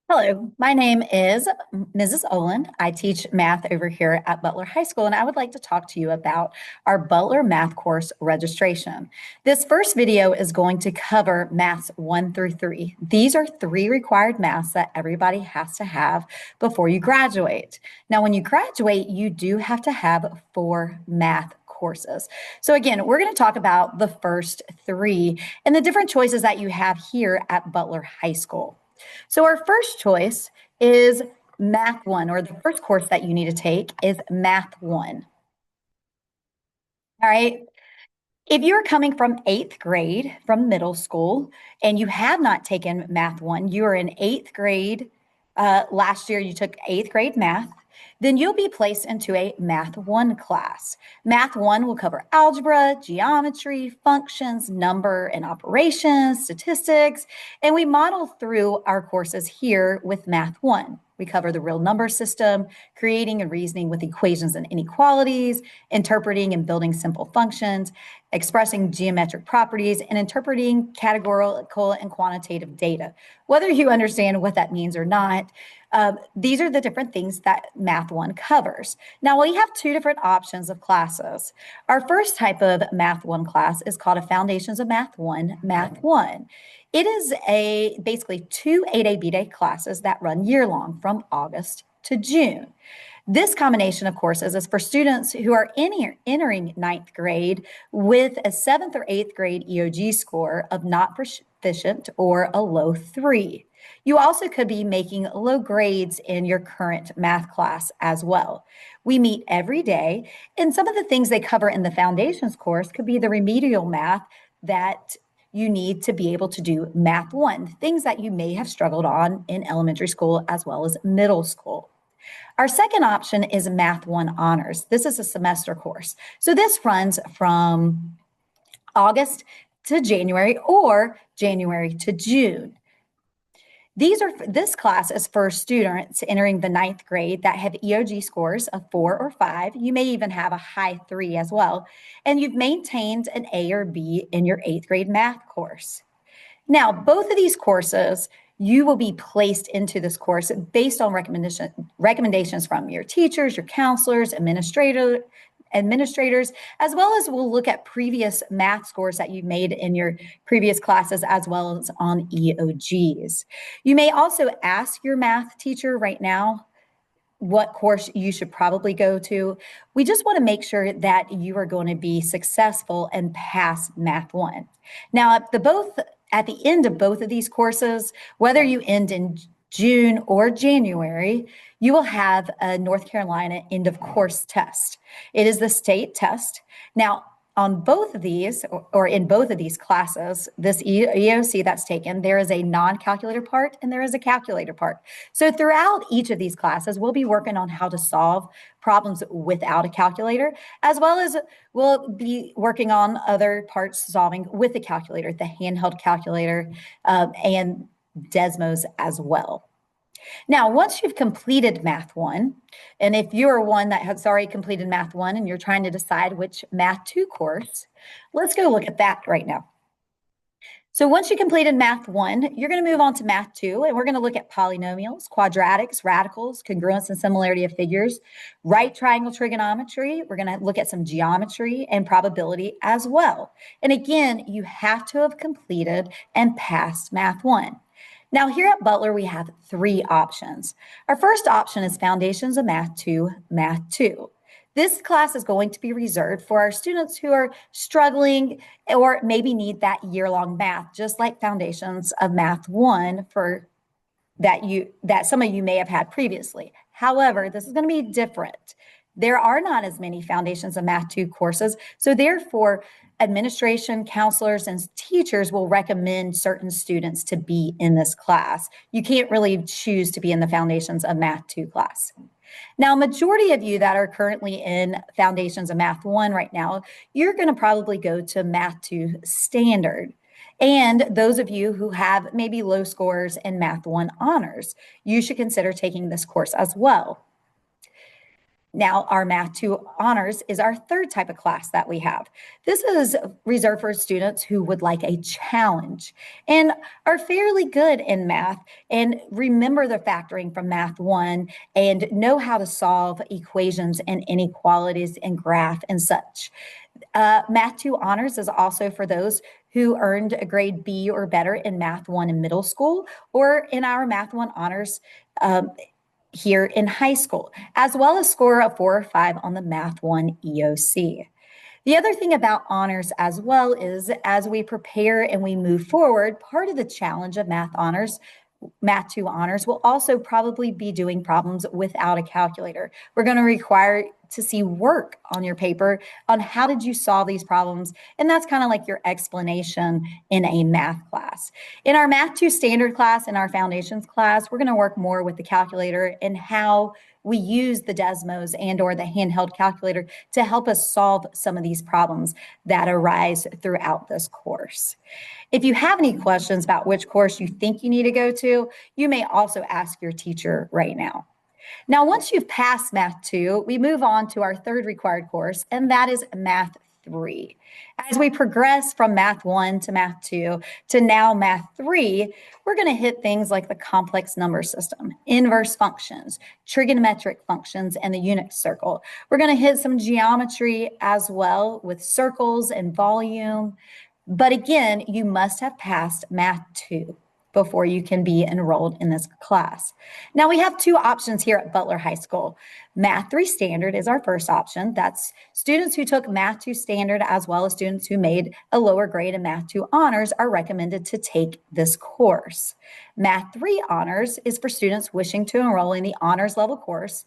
Hello, my name is Mrs. Olin. I teach math over here at Butler High School, and I would like to talk to you about our Butler math course registration. This first video is going to cover maths 1 through 3. These are 3 required maths that everybody has to have before you graduate. Now, when you graduate, you do have to have 4 math courses. So again, we're going to talk about the first 3 and the different choices that you have here at Butler High School. So our first choice is Math 1, or the first course that you need to take is Math 1. All right. If you're coming from 8th grade, from middle school, and you have not taken Math 1, you are in 8th grade. Last year, you took 8th grade math. Then you'll be placed into a Math 1 class. Math 1 will cover algebra, geometry, functions, number and operations, statistics, and we model through our courses here with Math 1. We cover the real number system, creating and reasoning with equations and inequalities, interpreting and building simple functions, expressing geometric properties, and interpreting categorical and quantitative data. Whether you understand what that means or not, these are the different things that Math 1 covers. Now, we have 2 different options of classes. Our first type of Math 1 class is called a Foundations of Math 1, Math 1. It is basically 2 8A B-Day classes that run year-long from August to June. This combination of courses is for students who are entering 9th grade with a 7th or 8th grade EOG score of not proficient or a low 3. You also could be making low grades in your current math class as well. We meet every day, and some of the things they cover in the foundations course could be the remedial math that you need to be able to do Math 1, things that you may have struggled on in elementary school as well as middle school. Our second option is Math 1 Honors. This is a semester course. So this runs from August to January or January to June. This class is for students entering the 9th grade that have EOG scores of 4 or 5. You may even have a high 3 as well. And you've maintained an A or B in your 8th grade math course. Now, both of these courses, you will be placed into this course based on recommendations from your teachers, your counselors, administrators, as well as we'll look at previous math scores that you've made in your previous classes, as well as on EOGs. You may also ask your math teacher right now what course you should probably go to. We just want to make sure that you are going to be successful and pass Math 1. Now, at the end of both of these courses, whether you end in June or January, you will have a North Carolina end of course test. It is the state test. Now, on both of these, or in both of these classes, this EOC that's taken, there is a non-calculator part and there is a calculator part. So throughout each of these classes, we'll be working on how to solve problems without a calculator, as well as we'll be working on other parts solving with a calculator, the handheld calculator, and Desmos as well. Now, once you've completed Math 1, and if you're one that has already completed Math 1 and you're trying to decide which Math 2 course, let's go look at that right now. So once you completed Math 1, you're going to move on to Math 2, and we're going to look at polynomials, quadratics, radicals, congruence and similarity of figures, right triangle trigonometry. We're going to look at some geometry and probability as well. And again, you have to have completed and passed Math 1. Now, here at Butler, we have 3 options. Our first option is Foundations of Math 2, Math 2. This class is going to be reserved for our students who are struggling or maybe need that year-long math, just like Foundations of Math 1 that some of you may have had previously. However, this is going to be different. There are not as many Foundations of Math 2 courses, so therefore, administration, counselors, and teachers will recommend certain students to be in this class. You can't really choose to be in the Foundations of Math 2 class. Now, majority of you that are currently in Foundations of Math 1 right now, you're going to probably go to Math 2 Standard. And those of you who have maybe low scores in Math 1 Honors, you should consider taking this course as well. Now, our Math 2 Honors is our third type of class that we have. This is reserved for students who would like a challenge and are fairly good in math and remember the factoring from Math 1 and know how to solve equations and inequalities and graph and such. Math 2 Honors is also for those who earned a grade B or better in Math 1 in middle school or in our Math 1 Honors here in high school, as well as score a 4 or 5 on the Math 1 EOC. The other thing about honors as well is as we prepare and we move forward, part of the challenge of Math 2 Honors will also probably be doing problems without a calculator. We're going to require to see work on your paper on how did you solve these problems, and that's kind of like your explanation in a math class. In our Math 2 standard class and our foundations class, we're going to work more with the calculator and how we use the Desmos and or the handheld calculator to help us solve some of these problems that arise throughout this course. If you have any questions about which course you think you need to go to, you may also ask your teacher right now. Now, once you've passed Math 2, we move on to our third required course, and that is Math 3. As we progress from Math 1 to Math 2 to now Math 3, we're going to hit things like the complex number system, inverse functions, trigonometric functions, and the unit circle. We're going to hit some geometry as well with circles and volume. But again, you must have passed Math 2 before you can be enrolled in this class. Now, we have two options here at Butler High School. Math 3 Standard is our first option. That's students who took Math 2 Standard as well as students who made a lower grade in Math 2 Honors are recommended to take this course. Math 3 Honors is for students wishing to enroll in the honors level course,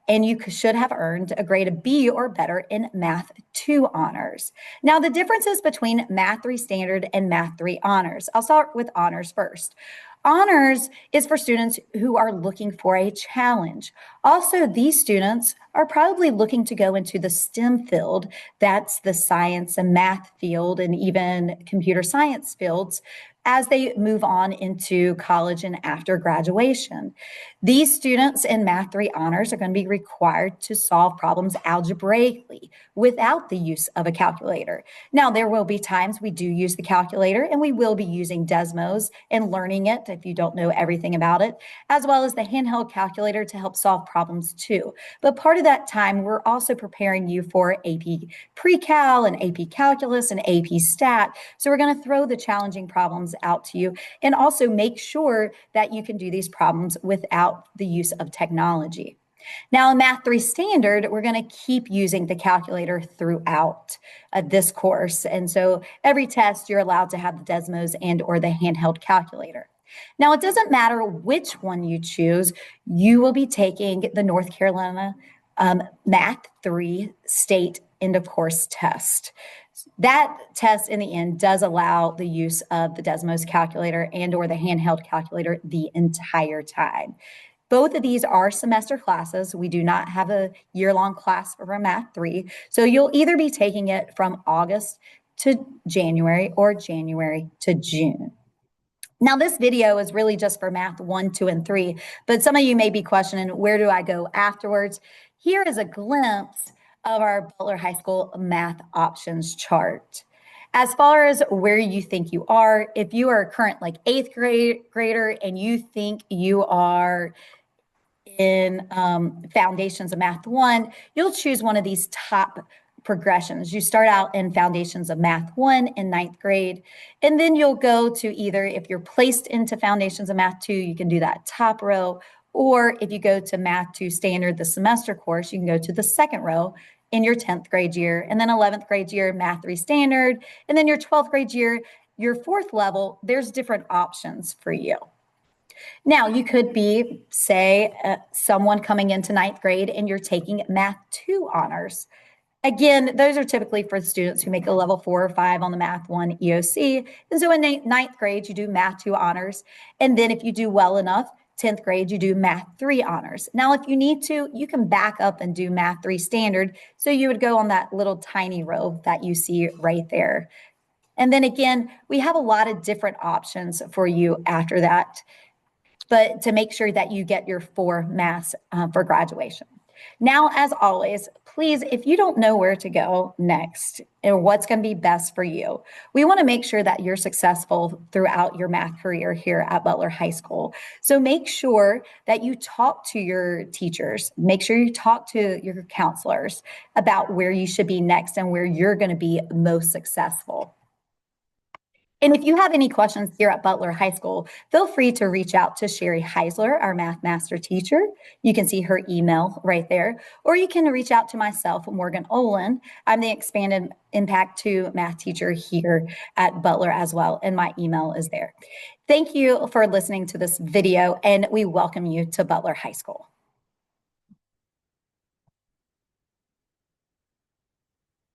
and you should have earned a grade of B or better in Math 2 Honors. Now, the differences between Math 3 Standard and Math 3 Honors. I'll start with Honors first. Honors is for students who are looking for a challenge. Also, these students are probably looking to go into the STEM field. That's the science and math field and even computer science fields as they move on into college and after graduation. These students in Math 3 Honors are going to be required to solve problems algebraically without the use of a calculator. Now, there will be times we do use the calculator, and we will be using Desmos and learning it if you don't know everything about it, as well as the handheld calculator to help solve problems too. But part of that time, we're also preparing you for AP Pre-Cal and AP Calculus and AP Stat. So we're going to throw the challenging problems out to you and also make sure that you can do these problems without the use of technology. Now, in Math 3 Standard, we're going to keep using the calculator throughout this course. And so every test, you're allowed to have the Desmos and or the handheld calculator. Now, it doesn't matter which one you choose, you will be taking the North Carolina Math 3 State End of Course test. That test in the end does allow the use of the Desmos calculator and or the handheld calculator the entire time. Both of these are semester classes. We do not have a year-long class for Math 3. So you'll either be taking it from August to January or January to June. Now, this video is really just for Math 1, 2, and 3, but some of you may be questioning, where do I go afterwards? Here is a glimpse of our Butler High School math options chart. As far as where you think you are, if you are a current like 8th grader and you think you are in Foundations of Math 1, you'll choose one of these top progressions. You start out in Foundations of Math 1 in 9th grade, and then you'll go to either, if you're placed into Foundations of Math 2, you can do that top row, or if you go to Math 2 Standard, the semester course, you can go to the second row in your 10th grade year, and then 11th grade year, Math 3 Standard, and then your 12th grade year, your 4th level, there's different options for you. Now, you could be, say, someone coming into 9th grade and you're taking Math 2 Honors. Again, those are typically for students who make a level 4 or 5 on the Math 1 EOC. And so in 9th grade, you do Math 2 Honors. And then if you do well enough, 10th grade, you do Math 3 Honors. Now, if you need to, you can back up and do Math 3 Standard. So you would go on that little tiny row that you see right there. And then again, we have a lot of different options for you after that, but to make sure that you get your 4 maths for graduation. Now, as always, please, if you don't know where to go next or what's going to be best for you, we want to make sure that you're successful throughout your math career here at Butler High School. So make sure that you talk to your teachers, make sure you talk to your counselors about where you should be next and where you're going to be most successful. And if you have any questions here at Butler High School, feel free to reach out to Sherry Heisler, our math master teacher. You can see her email right there, or you can reach out to myself, Morgan Olin. I'm the Expanded Impact 2 math teacher here at Butler as well, and my email is there. Thank you for listening to this video, and we welcome you to Butler High School.